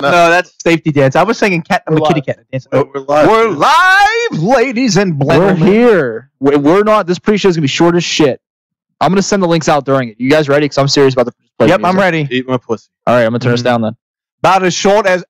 No, that's safety dance. I was singing kitty cat dance. We're live. We're live, ladies and gentlemen. We're here. We're not. This pre-show is gonna be short as shit. I'm gonna send the links out during it. You guys ready? Because I'm serious about the play. Yep, I'm ready. Eat my pussy. All right, I'm gonna turn this down then. About as short as.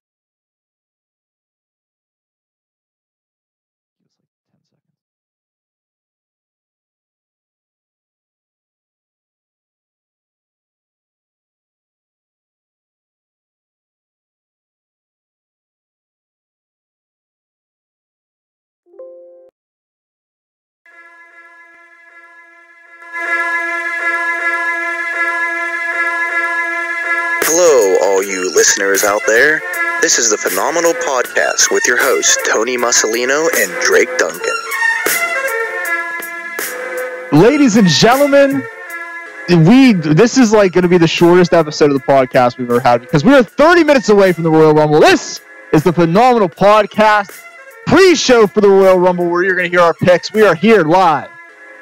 Hello, all you listeners out there. This is the Phenomenal Podcast with your hosts, Tony Mussolino and Drake Duncan. Ladies and gentlemen, this is like going to be the shortest episode of the podcast we've ever had because we are 30 minutes away from the Royal Rumble. This is the Phenomenal Podcast pre-show for the Royal Rumble where you're going to hear our picks. We are here live,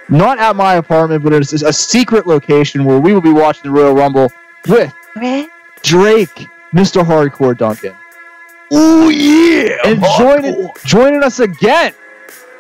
not at my apartment, but it's a secret location where we will be watching the Royal Rumble with Drake, Mr. Hardcore Duncan. Oh yeah! And joining us again,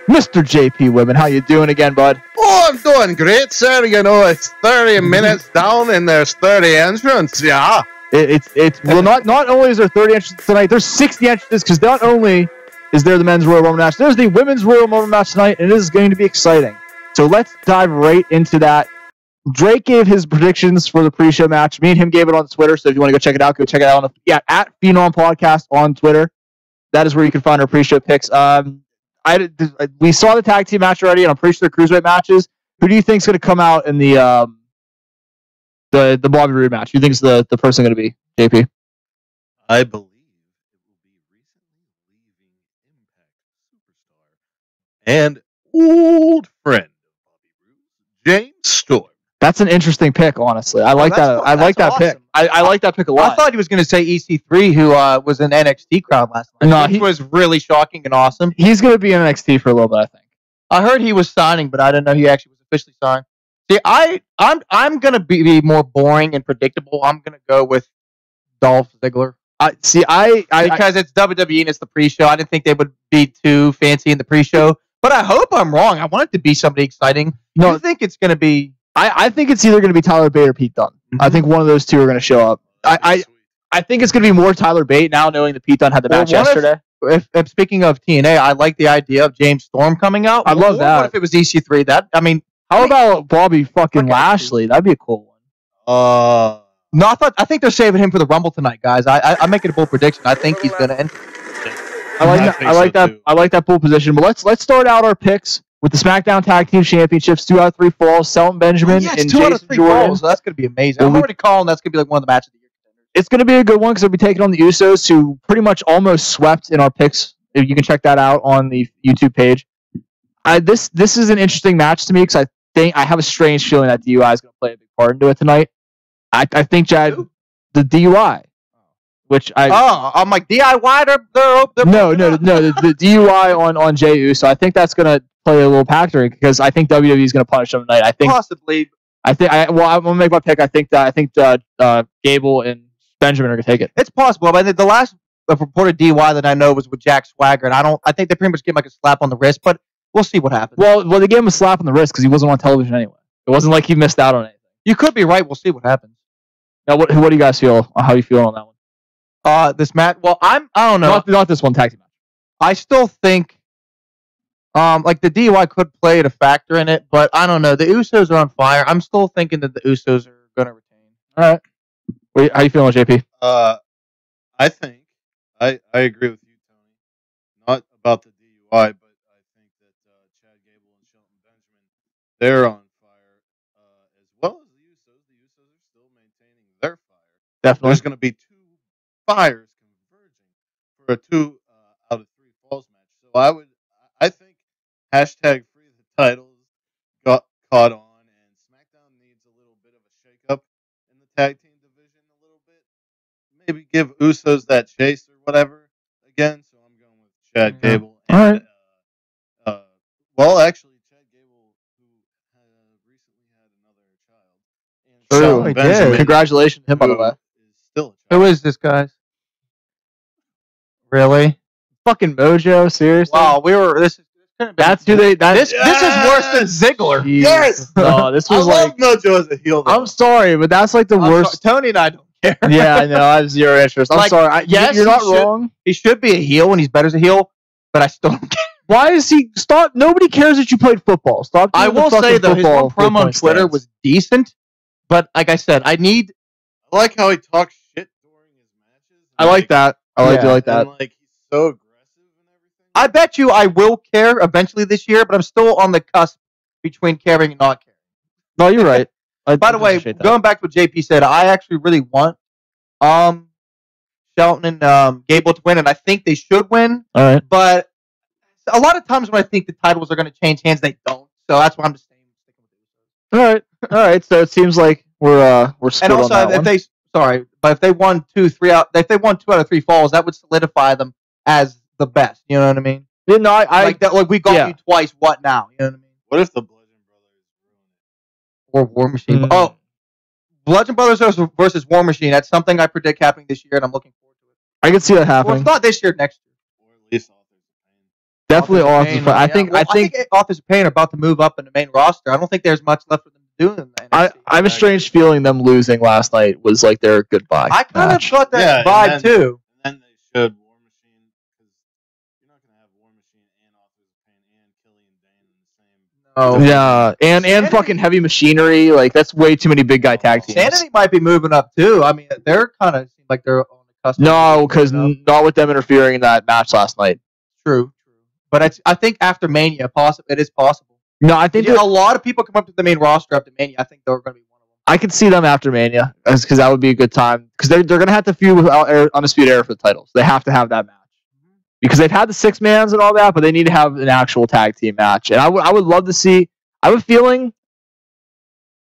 Mr. JP Women. How you doing again, bud? Oh, I'm doing great, sir. You know, it's 30 minutes down and there's 30 entrants. Yeah. Well, not only is there 30 entrances tonight, there's 60 entrances because not only is there the men's Royal Rumble match, there's the women's Royal Rumble match tonight, and it is going to be exciting. So let's dive right into that. Drake gave his predictions for the pre-show match. Me and him gave it on Twitter, so if you want to go check it out, at Phenom Podcast on Twitter. That is where you can find our pre-show picks. We saw the tag team match already, and I'm pretty sure the cruiserweight matches. Who do you think is going to come out in the Bobby Roode match? Who thinks the person going to be, JP? I believe it will be recently leaving Impact Superstar and old friend of Bobby Roode, James Storm. That's an interesting pick, honestly. I like that. I like that pick. I like that pick a lot. I thought he was going to say EC3, who was in NXT crowd last night. No, he was really shocking and awesome. He's going to be in NXT for a little bit, I think. I heard he was signing, but I didn't know he actually was officially signed. See, I'm going to be more boring and predictable. I'm going to go with Dolph Ziggler. Because it's WWE and it's the pre-show. I didn't think they would be too fancy in the pre-show, but I hope I'm wrong. I want it to be somebody exciting. No, I think it's going to be. I think it's either going to be Tyler Bate or Pete Dunne. Mm-hmm. I think one of those two are going to show up. I think it's going to be more Tyler Bate now, knowing that Pete Dunne had the match yesterday. If speaking of TNA, I like the idea of James Storm coming out. I love that. What if it was EC3? How about Bobby fucking Lashley? That'd be a cool one. No, I think they're saving him for the Rumble tonight, guys. I'm making a bold prediction. I think he's going to enter. I like that bold position. But let's start out our picks with the SmackDown Tag Team Championships. 2 out of 3 falls. Shelton Benjamin and 2 out of Jason 3 Jordan. falls. So that's going to be amazing. I'm already calling that's going to be like one of the matches of the year. It's going to be a good one because they'll be taking on the Usos, who pretty much almost swept in our picks. You can check that out on the YouTube page. This is an interesting match to me because I have a strange feeling that DUI is going to play a big part into it tonight. I think the DUI, which I'm like DIY. They're no, the DUI on Jey Uso. I think that's going to play a little factor because I think WWE is going to punish him tonight. I think possibly. I'm going to make my pick. I think Gable and Benjamin are going to take it. It's possible. But the last reported DUI that I know was with Jack Swagger, and I think they pretty much gave him like a slap on the wrist. But we'll see what happens. Well, they gave him a slap on the wrist because he wasn't on television anyway. It wasn't like he missed out on anything. You could be right. We'll see what happens. Now, what do you guys feel? How do you feel on that one? This match. Well, I don't know. Not this one tag team match. I still think, like the DUI could play a factor in it, but I don't know. The Usos are on fire. I'm still thinking that the Usos are going to retain. All right. How you feeling, JP? I think I agree with you, Tony. Not about the DUI, but I think that Chad Gable and Shelton Benjamin, they're on fire as well as the Usos. The Usos are still maintaining their fire. Definitely. There's going to be 2 fires converging for a 2 out of 3 falls match. So I think hashtag free the titles got caught on, and SmackDown needs a little bit of a shakeup in the tag team division a little bit. Maybe give Usos that chase or whatever again. So I'm going with Chad Gable. All right. Well, actually, Chad Gable, who recently had another child. True. Congratulations to him, by the way. Is still a child. Who is this, guys? Really? Fucking Mojo, seriously. Wow, we were. This couldn't have been- That's who they. This is worse than Ziggler. Jeez. Yes! No, this I was love like. Mojo as a heel. Though. I'm sorry, but that's like the I'm worst. sorry, Tony and I don't care. Yeah, I know. I have zero interest. I'm Like, sorry. yes, you're not he should- wrong. He should be a heel, and he's better as a heel. But I still don't care. Why is he stop? Nobody cares that you played football. Stop. I doing the will say fucking though, his football one promo on point Twitter stance. was decent. But like I said, I need. I like how he talks shit during his matches. I like that. I Yeah. like that. And, like, he's so aggressive and everything. I bet you I will care eventually this year, but I'm still on the cusp between caring and not caring. No, you're right. By the way, going back to what JP said, I actually really want Shelton and Gable to win, and I think they should win. all right. But a lot of times when I think the titles are going to change hands, they don't. So that's why I'm just sticking with it. All right. All right. So it seems like we're split And also, on that if one. if they won 2 out of 3 falls, that would solidify them as the best. You know what I mean? Yeah, no, Like we got yeah. you twice. What now? You know what I mean? What if the Bludgeon Brothers ruin Or War Machine. Mm. Oh, Bludgeon Brothers versus War Machine. That's something I predict happening this year, and I'm looking forward to it. I can see that Well, happening. if not this year, next year. it? Or at least Authors of Pain? Definitely Authors of awesome. Pain, But I yeah. think Well, I think Authors of Pain are about to move up in the main roster. I don't think there's much left for them to do in the I NXT. have a strange feeling them losing last night was like their goodbye. I kind of match. got that Yeah, vibe and too. And then they showed War Machine because you're not going to have War Machine and Authors of Pain and Killian Dane in the same. Oh. Yeah, and Sanity- fucking Heavy Machinery. Like that's way too many big guy tag teams. Sanity might be moving up too. I mean, they're kind of seem like they're on the cusp. No, because You know? not with them interfering in that match last night. True. But I think after Mania, it is possible. No, I think A lot of people come up to the main roster after Mania. I think they're going to be one of them. I could see them after Mania because that would be a good time because they're going to have to feud with Undisputed Era for the titles. They have to have that match because they've had the 6-mans and all that, but they need to have an actual tag team match. And I would love to see. I have a feeling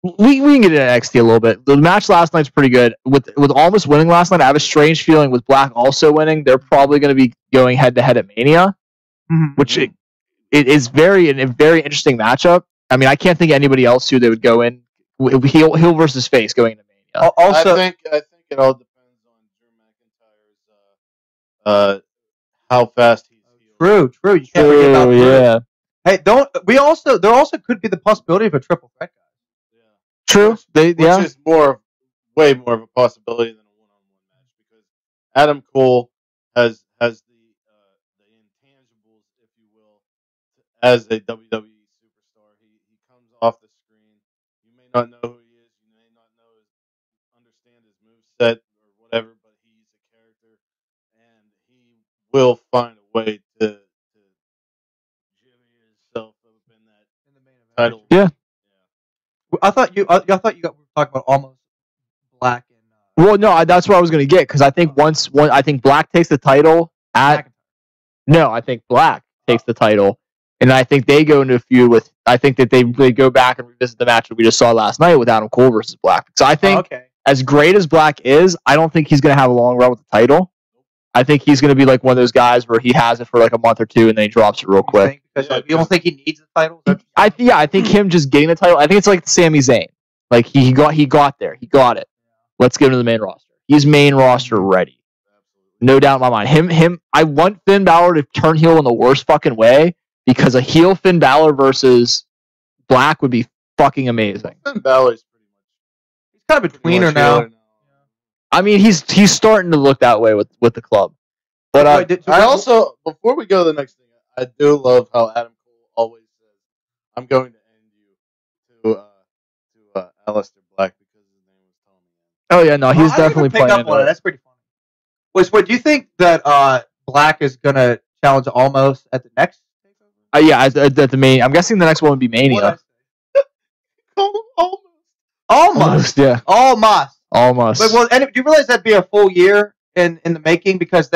we can get into NXT a little bit. The match last night's pretty good. With Almost winning last night, I have a strange feeling with Black also winning. They're probably going to be going head to head at Mania, which it is a very interesting matchup. I mean, I can't think of anybody else who they would go in heel versus face going into Mania. Also, I think it all depends on Drew McIntyre's how fast he's healed. true. You can't forget about Drew. yeah. Hey, there also could be the possibility of a triple threat. Yeah. True. Which is way more of a possibility than a one-on-one match because Adam Cole has the intangibles, if you will, as a WWE superstar. He comes off the screen. You may not know who he is. You may not understand his moveset or whatever, but he's a character, and he will find a way to jimmy himself up in that title. Yeah. I thought you were talking about Almost Black and. Well, no, that's what I was going to get because I think I think Black takes the title at. No, I think Black takes the title, and I think they go into a feud with. I think that they go back and revisit the match that we just saw last night with Adam Cole versus Black. So I think as great as Black is, I don't think he's going to have a long run with the title. I think he's going to be like one of those guys where he has it for like a month or two and then he drops it real quick. Because you don't think he needs the title? I think him just getting the title. I think it's like Sami Zayn. Like he got there. He got it. Let's give him to the main roster. He's main roster ready. No doubt in my mind. Him. I want Finn Balor to turn heel in the worst fucking way because a heel Finn Balor versus Black would be fucking amazing. Finn Balor's pretty much. He's kind of a tweener now. I mean, he's starting to look that way with the club. But I also, before we go to the next thing, I do love how Adam Cole always says, "I'm going to end you to Aleister Black because his name was Tommy." Oh yeah, no, he's definitely playing up on it. That's pretty funny. Wait, do you think that Black is gonna challenge Almost at the next? Yeah, at the main. I'm guessing the next one would be Mania. Almost. Yeah. Almost. But, and do you realize that'd be a full year in the making because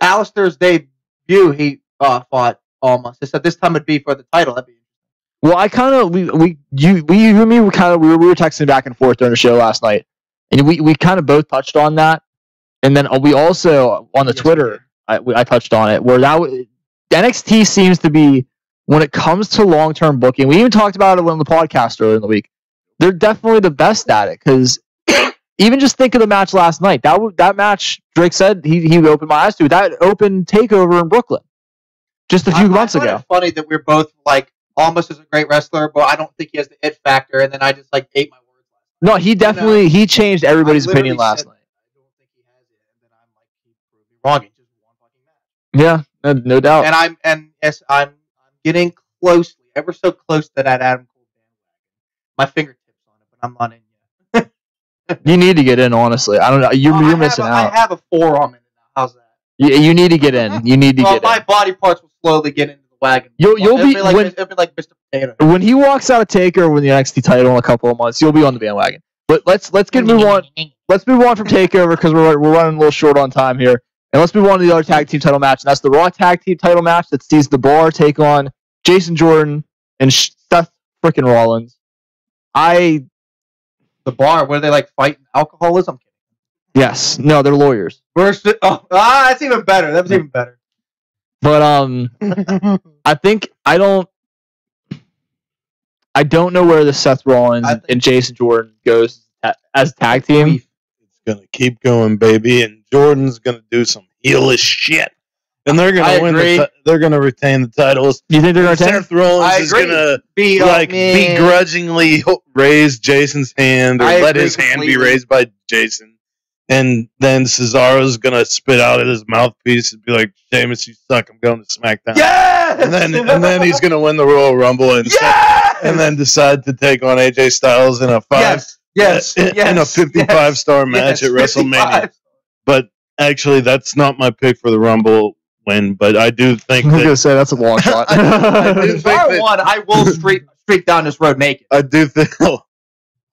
Alistair's debut he fought Almost. They said this time it'd be for the title. That'd be. Well, I kind of you and me we were texting back and forth during the show last night, and we kind of both touched on that, and then we also on the Twitter I touched on it where NXT seems to be when it comes to long-term booking. We even talked about it on the podcast earlier in the week. They're definitely the best at it because even just think of the match last night. That match, Drake said he opened my eyes to. That opened TakeOver in Brooklyn just a few months ago. It's funny that we're both like almost as a great wrestler, but I don't think he has the it factor. And then I just like ate my words. No, he definitely he changed everybody's opinion last night. I don't think he has it, and then I'm like, he proved me wrong. He just won fucking match. Yeah, no doubt. And I'm getting closely, ever so close to that Adam Cole bandwagon. My fingertips on it, but I'm not in yet. You need to get in, honestly. I don't know. You're missing out. I have a forearm in it now. How's that? You need to get in. You need to get in. My body parts will slowly get into the wagon. It'll be like Mr. Potato. When he walks out of TakeOver with the NXT title in a couple of months, you'll be on the bandwagon. But let's move on. Let's move on from TakeOver because we're running a little short on time here, and let's move on to the other tag team title match. And that's the Raw tag team title match that sees The Bar take on Jason Jordan and Seth frickin' Rollins. The Bar, where they like fighting alcoholism. Yes, no, they're lawyers. That's even better. That was even better. But I don't know where the Seth Rollins and Jason Jordan goes as tag team. It's gonna keep going, baby, and Jordan's gonna do some heelish shit, and they're gonna win. They're gonna retain the titles. You think they're gonna retain? Seth Rollins is gonna begrudgingly raise Jason's hand or let his hand be raised by Jason. And then Cesaro's gonna spit out at his mouthpiece and be like, "Sheamus, you suck. I'm going to SmackDown." Yes! And then he's gonna win the Royal Rumble and then decide to take on AJ Styles in a 55-star match at WrestleMania. But actually, that's not my pick for the Rumble win. But I do think I was gonna say that's a long shot. If I won, I will streak down this road naked. I do think.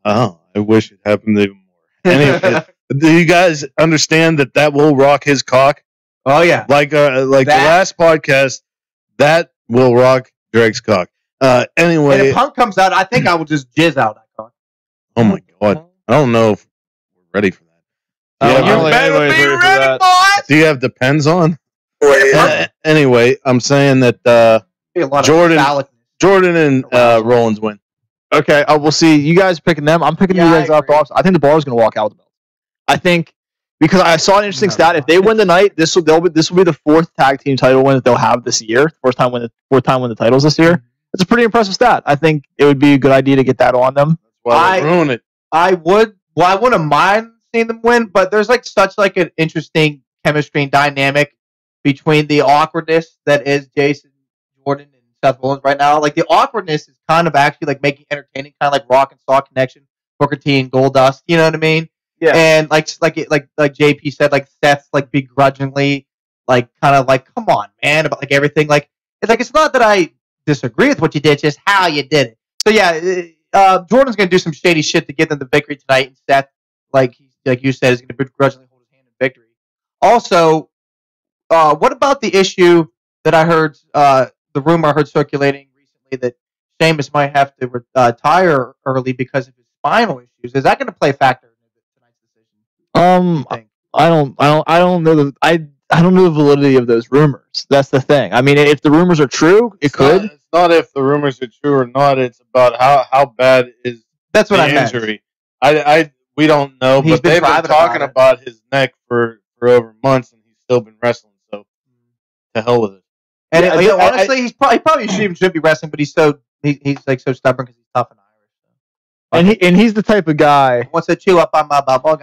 I wish it happened even more. Anyway. Do you guys understand that will rock his cock? Oh yeah, like the last podcast, that will rock Drake's cock. Anyway, and if Punk comes out, I think I will just jizz out that cock. Oh my god, I don't know if we're ready for that. You better be ready, boys. Do you have Depends on? Anyway, I'm saying that Jordan and Rollins win. Okay, we'll see. You guys picking them. I'm picking you guys up. I think the Bar is going to walk out with the belt. I think because I saw an interesting stat. If they win the night, this will be the fourth tag team title win that they'll have this year. Fourth time win the titles this year. It's a pretty impressive stat. I think it would be a good idea to get that on them. That's why they ruin it. I would. Well, I wouldn't mind seeing them win, but there's like such like an interesting chemistry and dynamic between the awkwardness that is Jason Jordan and Seth Rollins right now. Like the awkwardness is kind of actually like making entertaining, kind of like Rock and Saw connection, Booker T and Goldust. You know what I mean? Yeah. And like JP said, like Seth's like begrudgingly, like kind of like, come on, man, about like everything. Like it's not that I disagree with what you did, just how you did it. So yeah, Jordan's gonna do some shady shit to get them the victory tonight, and Seth, like you said, is gonna begrudgingly hold his hand in victory. Also, what about the issue that I heard, the rumor I heard circulating recently that Sheamus might have to retire early because of his spinal issues? Is that going to play a factor in tonight's decision? I don't know the validity of those rumors. That's the thing. I mean, if the rumors are true, it could. It's not if the rumors are true or not. It's about how bad is the injury. We don't know, but they've been talking about his neck for over months, and he's still been wrestling. So to hell with it. And honestly, he probably shouldn't be wrestling, but he's like so stubborn because he's tough and Irish. So. And he's the type of guy wants to chew up on my bubble.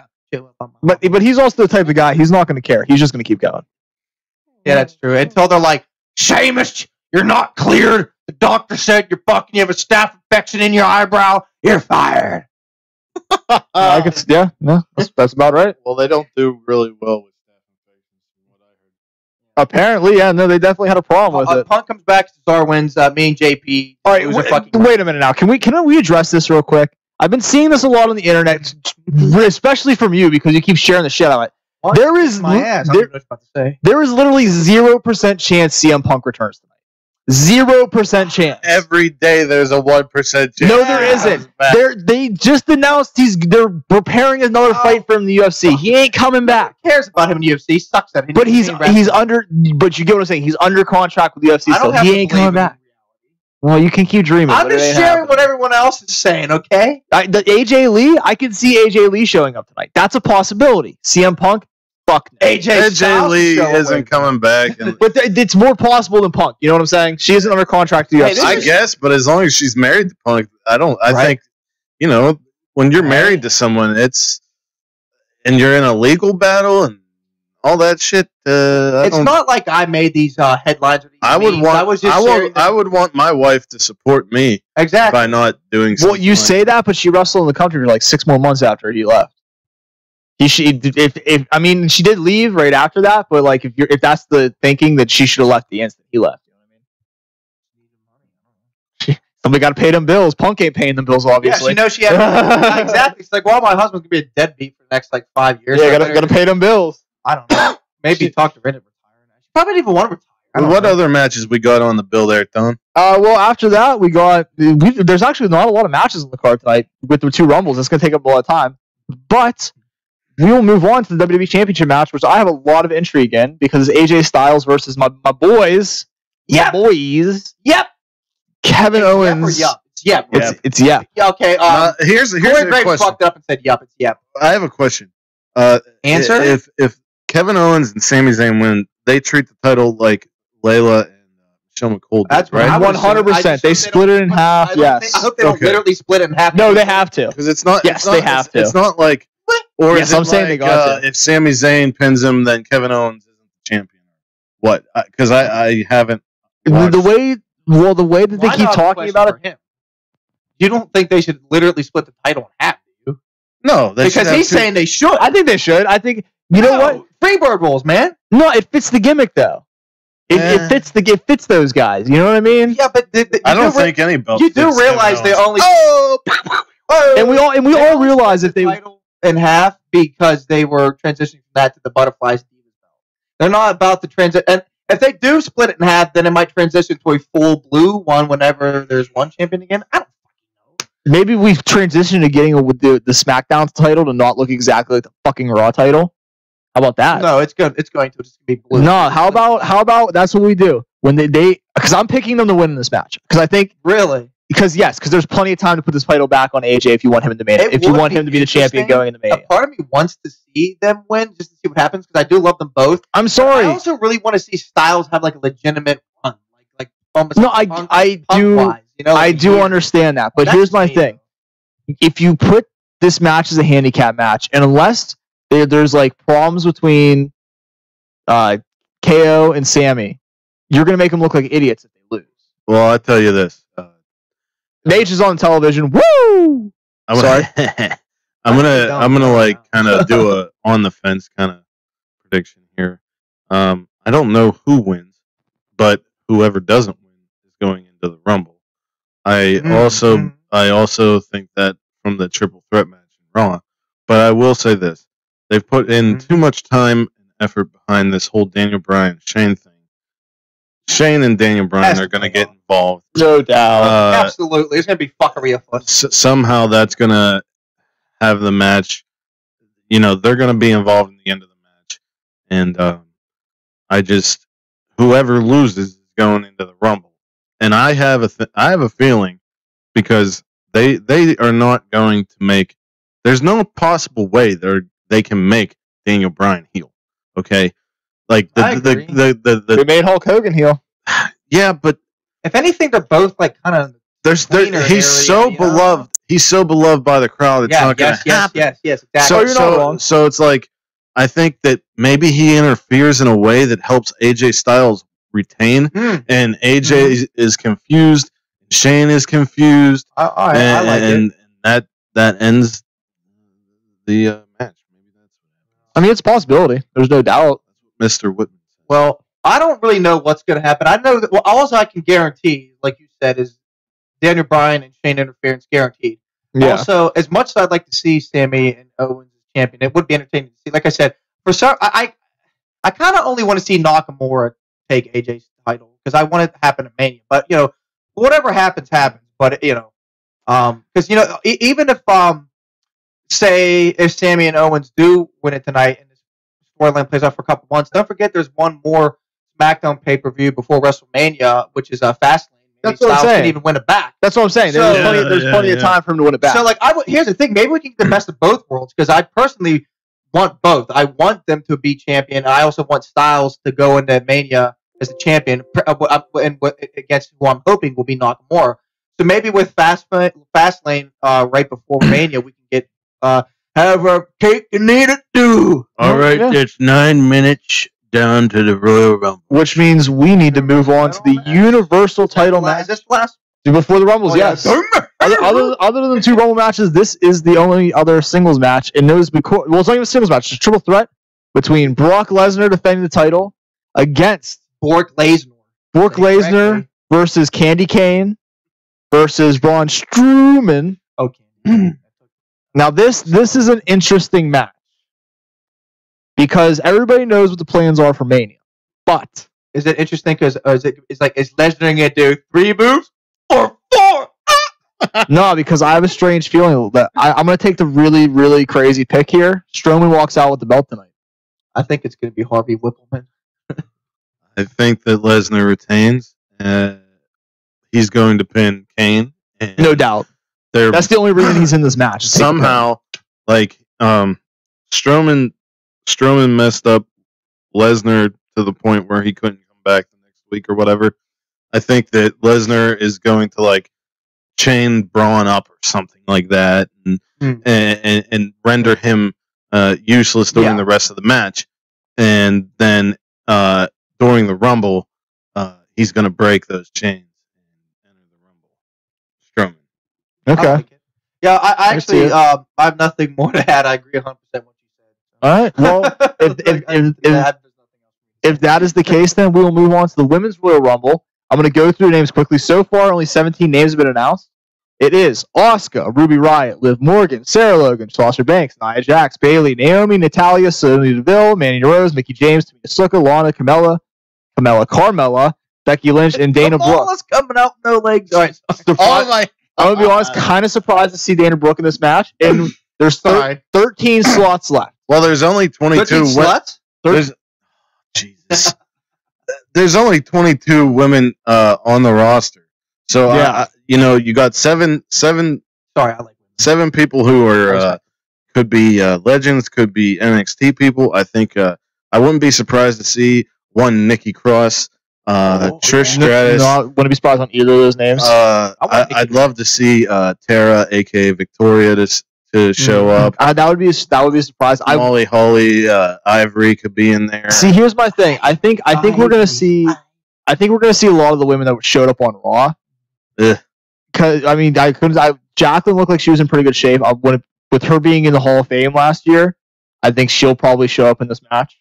But he's also the type of guy. He's not going to care. He's just going to keep going. Yeah, that's true. Until they're like, Sheamus, you're not cleared. The doctor said you have a staph infection in your eyebrow. You're fired. That's about right. Well, they don't do really well with staph infections, from what I heard. Apparently, yeah. No, they definitely had a problem with it. Punk comes back, Cesaro wins. Me and JP. All right, wait a minute now. Can we address this real quick? I've been seeing this a lot on the internet, especially from you because you keep sharing the shit out of it. There is literally 0% chance CM Punk returns tonight. 0% chance. Every day there's a 1% chance. No, there isn't. They just announced they're preparing another fight for him in the UFC. He ain't coming back. Who cares about him in the UFC? He sucks at him. But he's under. But you get what I'm saying. He's under contract with the UFC, so he ain't coming back. Well, you can keep dreaming. I'm just sharing what everyone else is saying, okay? The AJ Lee, I can see AJ Lee showing up tonight. That's a possibility. CM Punk, fuck no. AJ Lee isn't coming back. And But it's more possible than Punk. You know what I'm saying? She isn't under contract to the UFC. I guess, but as long as she's married to Punk, I think, when you're married to someone, and you're in a legal battle and all that shit. It's not like I made these headlines. Or these I would want my wife to support me exactly by not doing something. Well, you say that, but she wrestled in the country for like 6 more months after he left. She did leave right after that, but like if that's the thinking, that she should have left the instant he left. You know what I mean? Somebody got to pay them bills. Punk ain't paying them bills, obviously. Yeah, she had exactly. It's like, well, my husband's gonna be a deadbeat for the next 5 years. Yeah, gotta pay them bills. I don't know. Maybe talk to Ren to retire. She probably didn't even want to retire. What other matches we got on the bill there, Don? Well, after that, there's actually not a lot of matches on the card tonight with the 2 Rumbles. It's going to take up a lot of time. But we will move on to the WWE Championship match, which I have a lot of intrigue in, because AJ Styles versus my boys. Yep. My boys. Yep. Kevin Owens. Yep. It's yep. It's yep. Yeah, okay. Here's Corey a Graves question. fucked up and said yep. It's yep. I have a question. Answer? If Kevin Owens and Sami Zayn win, they treat the title like Layla and Michelle McCool did, That's right? 100%. They split it in half. Yes. I hope they don't literally split it in half. No, they have to. Because it's not. Yes, they have to. It's not like. Or Yes, is it I'm saying like, they got to. if Sami Zayn pins him, then Kevin Owens isn't the champion. What? Because I haven't. The way that they keep talking about it. You don't think they should literally split the title in half, do you? No, because he's saying they should. I think they should. I think you know what? Freebird rules, man. No, it fits the gimmick though. It fits those guys. You know what I mean? Yeah, but I don't think any belt. You do realize they only. And we all realize that they title in half because they were transitioning from that to the Butterflies Divas belt. They're not about the transit. And if they do split it in half, then it might transition to a full blue one whenever there's one champion again. I don't fucking know. Maybe we've transitioned to getting the SmackDown title to not look exactly like the fucking Raw title. How about that? No, it's going to just be blue. No, how about that's what we do when they because I'm picking them to win in this match because I think really. Because there's plenty of time to put this title back on AJ if you want him in the main. If you want him to be the champion going in the main. A part of me wants to see them win just to see what happens because I do love them both. I'm sorry. I also really want to see Styles have like a legitimate run, like almost. No, I do understand that, but That's here's my thing: if you put this match as a handicap match, and unless there's like problems between KO and Sammy, you're gonna make them look like idiots if they lose. Well, I tell you this. Mage is on television. Woo! I'm gonna like kind of do a on the fence kind of prediction here. I don't know who wins, but whoever doesn't win is going into the Rumble. I also think that from the triple threat match in Raw. But I will say this: they've put in too much time and effort behind this whole Daniel Bryan Shane thing. Shane and Daniel Bryan are going to get involved. No doubt. Absolutely. It's going to be fuckery afoot. Somehow that's going to have the match. They're going to be involved in the end of the match. And whoever loses is going into the Rumble. And I have a feeling because they are not going to make. There's no possible way they can make Daniel Bryan heel. Okay. Like they made Hulk Hogan heel. Yeah, but if anything, they're both like kind of. He's so beloved. He's so beloved by the crowd. It's not going to happen. Yes. Exactly. You're not wrong. So it's like I think that maybe he interferes in a way that helps AJ Styles retain, and AJ is confused. Shane is confused. I like it. And that ends the match. Maybe that's. I mean, it's a possibility. There's no doubt. Mr. Whitman. Well, I don't really know what's going to happen. I know that all I can guarantee, like you said, is Daniel Bryan and Shane interference guaranteed. Yeah. Also, as much as I'd like to see Sammy and Owens as champion, it would be entertaining to see. Like I said, I kind of only want to see Nakamura take AJ's title because I want it to happen at Mania. But whatever happens. But because even if say if Sammy and Owens do win it tonight. Storyline plays out for a couple months. Don't forget, there's one more SmackDown pay-per-view before WrestleMania, which is Fastlane. That's what I'm Styles saying. can even win it back. That's what I'm saying. So- There's plenty of time for him to win it back. So, like, here's the thing. Maybe we can get the best of both worlds because I personally want both. I want them to be champion. And I also want Styles to go into Mania as the champion and against who I'm hoping will be Nakamura. So maybe with Fastlane right before Mania, we can get have a cake and eat it too. All right, Yeah. it's 9 minutes down to the Royal Rumble. which means we need to move on to the Universal title Is match this last? before the Rumbles. Oh, Yes. yeah. Other than 2 Rumble matches, this is the only other singles match, and it's not even a singles match; it's a triple threat between Brock Lesnar defending the title against Brock Lesnar. Brock Lesnar versus Candy Cane versus Braun Strowman. Okay. Now this is an interesting match because everybody knows what the plans are for Mania, but Is it interesting because is Lesnar going to do 3 moves or 4? no, because I have a strange feeling that I'm going to take the really, really crazy pick here. Strowman walks out with the belt tonight. I think it's going to be Harvey Whippleman. I think that Lesnar retains. He's going to pin Kane. And No doubt. they're That's the only reason he's in this match. is take the pin. somehow like Strowman messed up Lesnar to the point where he couldn't come back the next week or whatever. I think that Lesnar is going to like chain Braun up or something like that and render him useless during the rest of the match. And then during the Rumble, he's going to break those chains and enter the Rumble. Strowman. I Okay. like it. Yeah, I I see actually it. I have nothing more to add. I agree 100% what you said. All right. Well, if that is the case, then we will move on to the Women's Royal Rumble. I'm going to go through names quickly. So far, only 17 names have been announced. It is Asuka, Ruby Riott, Liv Morgan, Sarah Logan, Sasha Banks, Nia Jax, Bayley, Naomi, Natalya, Sonya Deville, Mandy Rose, Mickie James, Tamina Snuka, Lana, Carmella, Becky Lynch, and Dana Brooke. Kamala's coming out, no legs. All right. I'm going to be honest, kind of surprised to see Dana Brooke in this match. And there's Sorry. 13 slots left. Well, there's only 22 sluts? There's Jesus. There's only 22 women on the roster. So Yeah. you got seven Sorry, I like women. people who are could be legends, could be NXT people. I think I wouldn't be surprised to see one Nikki Cross, Trish Stratus. No, wouldn't be surprised on either of those names. I'd love to see Tara, aka Victoria, to show up. That would be a surprise. Molly Holly, Ivory could be in there. See, here's my thing. I think we're gonna see. I think we're gonna see a lot of the women that showed up on Raw. Ugh. Because Jacqueline looked like she was in pretty good shape. With her being in the Hall of Fame last year, I think she'll probably show up in this match.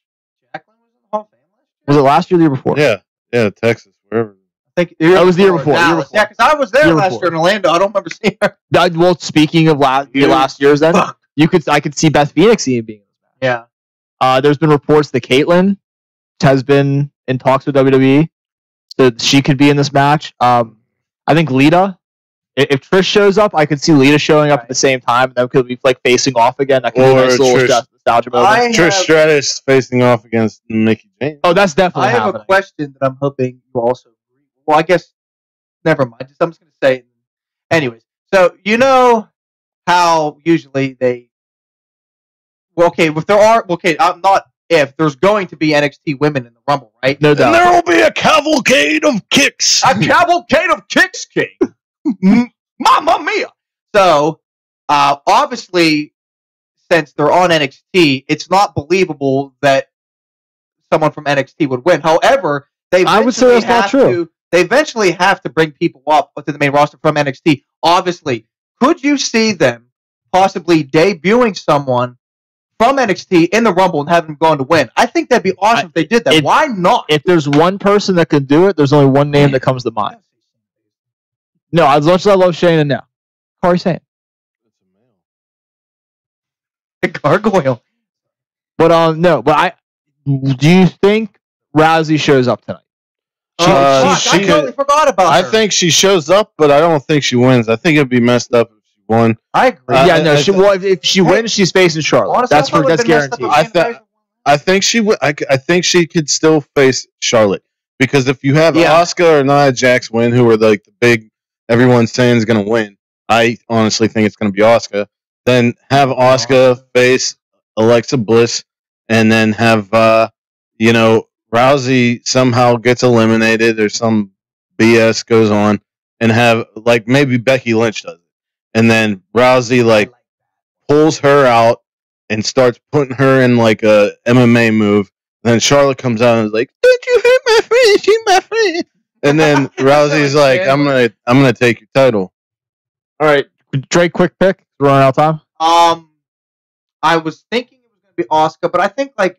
Jacqueline was in the Hall of Fame last year? Was it last year or the year before? Yeah, Texas, wherever. I think That was the year before. Dallas. Yeah, because I was there Year last before. year in Orlando. I don't remember seeing her. Well, speaking of last year's, then Fuck. I could see Beth Phoenix being in this match. Yeah. There's been reports that Caitlyn has been in talks with WWE, so she could be in this match. I think Lita. If Trish shows up, I could see Lita showing up at the same time. That could be like facing off again. That could be a Or nice little Trish. nostalgia moment. Trish Stratus facing off against Mickie James. Oh, that's definitely I have happening. a question that I'm hoping you also agree. Well, I guess never mind. I'm just going to say it. Anyways, so you know how usually they. Well, okay, if there are I'm not if there's going to be NXT women in the Rumble, right? No doubt. There will be a cavalcade of kicks. A cavalcade of kicks, King. Mamma mia! So, obviously, since they're on NXT, it's not believable that someone from NXT would win. However, I would say that's not true. They eventually have to bring people up to the main roster from NXT. Obviously, could you see them possibly debuting someone from NXT in the Rumble and having them go on to win? I think that'd be awesome if they did that. Why not? If there's one person that could do it, there's only one name that comes to mind. No, as much as I love Shayna now, Corey Sane. Gargoyle. But do you think Rousey shows up tonight? I she totally forgot about I her. think she shows up, but I don't think she wins. I think it'd be messed up if she won. I agree. Yeah, no. If she wins, she's facing Charlotte. Honestly, that's I thought it would've that's been messed up guaranteed. if Shayna Baszler won. I think she would. I think she could still face Charlotte. Because if you have Yeah. Asuka or Nia Jax win, who are like the big everyone's saying is going to win, I honestly think it's going to be Asuka. Then have Asuka face Alexa Bliss, and then have Rousey somehow gets eliminated or some BS goes on, and have like maybe Becky Lynch does it, and then Rousey like pulls her out and starts putting her in like a MMA move. And then Charlotte comes out and is like, "Don't you hurt my friend? She's my friend." And then Rousey's like, "I'm gonna take your title." All right, Drake, quick pick. We're running out of time. I was thinking it was going to be Asuka, but I think like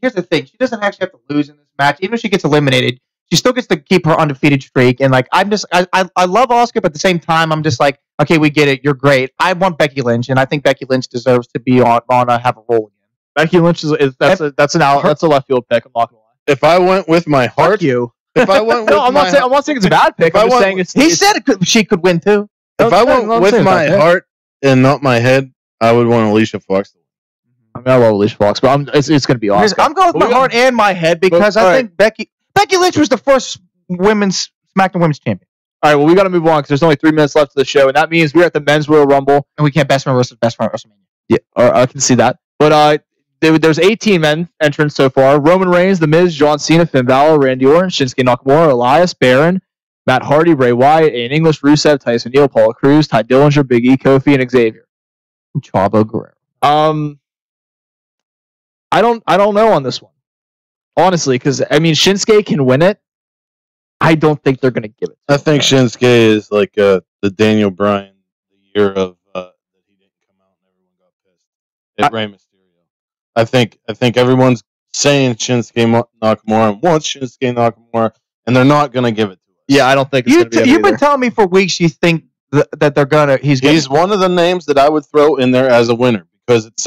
here's the thing: she doesn't actually have to lose in this match. Even if she gets eliminated, she still gets to keep her undefeated streak. And like I love Asuka, but at the same time, I'm just like, okay, we get it. You're great. I want Becky Lynch, and I think Becky Lynch deserves to be on have a role again. Becky Lynch that's a left field pick. I'm not gonna lie. If I went with my heart, Fuck you. if I went with No, I'm not saying it's a bad pick. I'm just saying He said she could win too. if I went with my heart and not my head, I would want Alicia Fox to win. I mean, I love Alicia Fox, but it's going to be Asuka. I'm going with my heart and my head because I think Becky Lynch was the first SmackDown Women's Champion. All right, well, we got to move on because there's only 3 minutes left of the show, and that means we're at the Men's Royal Rumble. And we can't best friend versus best friend at WrestleMania. Yeah, I can see that. But there's 18 men entrants so far. Roman Reigns, The Miz, John Cena, Finn Balor, Randy Orton, Shinsuke Nakamura, Elias, Baron, Matt Hardy, Bray Wyatt, Ian English, Rusev, Tyson Neal, Paula Cruz, Ty Dillinger, Big E, Kofi, and Xavier. Chavo Guerrero. I don't know on this one, honestly, because I mean Shinsuke can win it. I don't think they're going to give it. I think Shinsuke is like the Daniel Bryan, the year of that he didn't come out and everyone got pissed at Rey Mysterio. I think everyone's saying Shinsuke Nakamura and wants Shinsuke Nakamura, and they're not going to give it to us. Yeah, I don't think it's going to be. You've been telling me for weeks you think that they're gonna. He's one of the names that I would throw in there as a winner because it's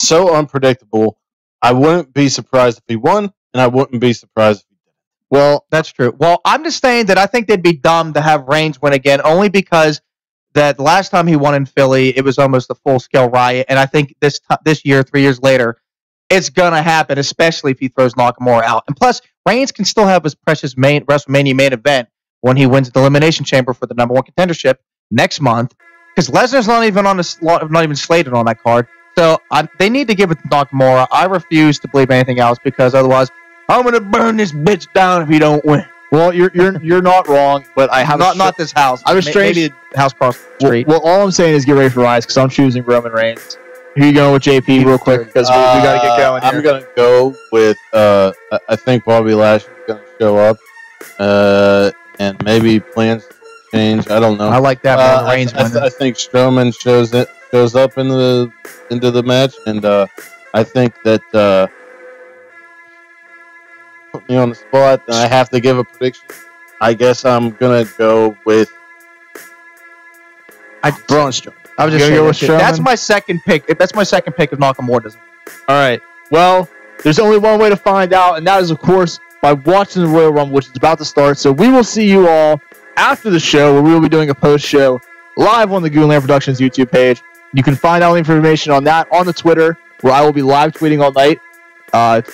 so unpredictable. I wouldn't be surprised if he won, and I wouldn't be surprised if he didn't. Well, that's true. Well, I'm just saying that I think they'd be dumb to have Reigns win again, only because that last time he won in Philly, it was almost a full-scale riot, and I think this year, 3 years later, it's gonna happen, especially if he throws Nakamura out. And plus, Reigns can still have his precious WrestleMania main event when he wins the Elimination Chamber for the #1 contendership next month, because Lesnar's not even slated on that card. So they need to give it to Nakamura. I refuse to believe anything else because otherwise, I'm gonna burn this bitch down if he don't win. Well, you're not wrong, but I have not this house. I have a strange maybe the house across the street. Well, all I'm saying is get ready for Rise because I'm choosing Roman Reigns. Who you going with, JP, real quick? Because we got to get going here. I'm going to go with, I think Bobby Lashley's going to show up, and maybe plans change. I don't know. I like that. Roman Reigns I think Strowman shows up into the match, and I think that put me on the spot, and I have to give a prediction. I guess I'm going to go with Braun Strowman. I was just Go with saying Strowman? that's my second pick. That's my second pick if Nakamura doesn't win. All right. Well, there's only one way to find out, and that is, of course, by watching the Royal Rumble, which is about to start. So we will see you all after the show, where we will be doing a post-show live on the Goonland Productions YouTube page. You can find out information on that on the Twitter, where I will be live tweeting all night.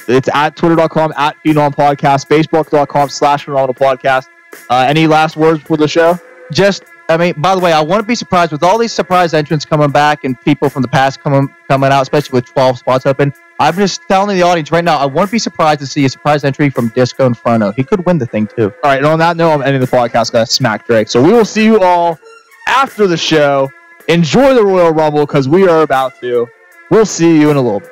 It's at twitter.com, at PhenOmPodcast, facebook.com/PhenomenalPodcast. Any last words for the show? By the way, I want to be surprised with all these surprise entrants coming back and people from the past coming out, especially with 12 spots open. I'm just telling the audience right now, I wouldn't be surprised to see a surprise entry from Disco Inferno. He could win the thing, too. All right, and on that note, I'm ending the podcast. Got to smack Drake. So we will see you all after the show. Enjoy the Royal Rumble because we are about to. We'll see you in a little bit.